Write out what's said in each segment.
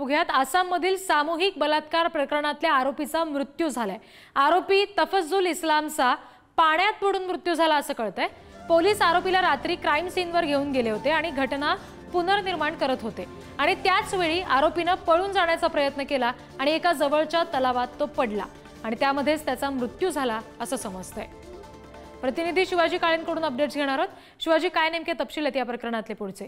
बघूयात। आसाममधील सामूहिक बलात्कार प्रकरणातल्या आरोपीचा मृत्यू झालाय। आरोपी तफज्जुल इस्लामचा पाण्यात बुडून मृत्यू झाला असं कळतंय। पोलीस आरोपीला रात्री क्राइम सीनवर घेऊन गेले होते आणि घटना पुनर्निर्माण करत होते आणि त्याच वेळी आरोपीने पळून जाण्याचा प्रयत्न केला आणि एका जवळच्या तलावात तो पडला आणि त्यामध्येच त्याचा मृत्यू झाला असं समजतंय। प्रतिनिधी शिवाजी काळेंकडून अपडेट्स घेणार आहोत। शिवाजी, काय नेमके तपशील आहेत या प्रकरणातले पुढचे?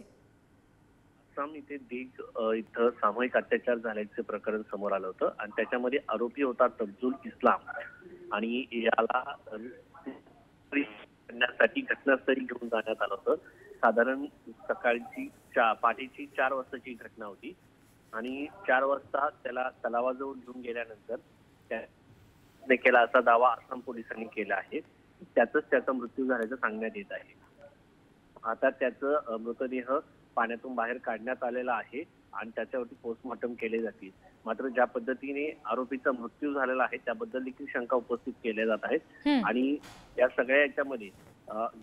आसाम इथे देग इथं सामूहिक अत्याचार झाल्याचे प्रकरण समोर आलं होतं आणि त्याच्यामध्ये आरोपी होता तफजुल इस्लाम आणि याला करण्यासाठी घटनास्थळी घेऊन जाण्यात आलं होतं। साधारण सकाळची पहाटेची 4 वाजताची घटना होती आणि 4 वाजता त्याला तलावाजवळ घेऊन गेल्यानंतर त्याने केला असा दावा आसाम पोलिसांनी केला आहे। त्याचा मृत्यू झाल्याचं सांगण्यात येत आहे। आता त्याचं मृतदेह पाण्यातून बाहेर काढण्यात आलेला आहे आणि त्याच्यावरती पोस्टमॉर्टम केले जातील। मात्र ज्या पद्धतीने आरोपीचा मृत्यू झालेला आहे त्याबद्दल देखील शंका उपस्थित केल्या जात आहेत आणि या सगळ्या याच्यामध्ये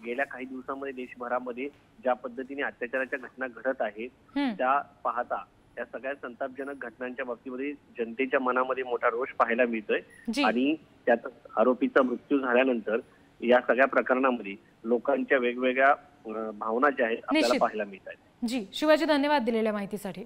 गेल्या काही दिवसांमध्ये देशभरामध्ये ज्या पद्धतीने अत्याचाराच्या घटना घडत आहेत त्या पाहता या सगळ्या संतापजनक घटनांच्या बाबतीमध्ये जनतेच्या मनामध्ये मोठा रोष पाहायला मिळतोय आणि त्यात आरोपीचा मृत्यू झाल्यानंतर या सगळ्या प्रकरणामध्ये लोकांच्या वेगवेगळ्या भावना ज्या आहेत आपल्याला पाहायला मिळत आहेत। जी शिवाजी, धन्यवाद दिलेल्या माहितीसाठी।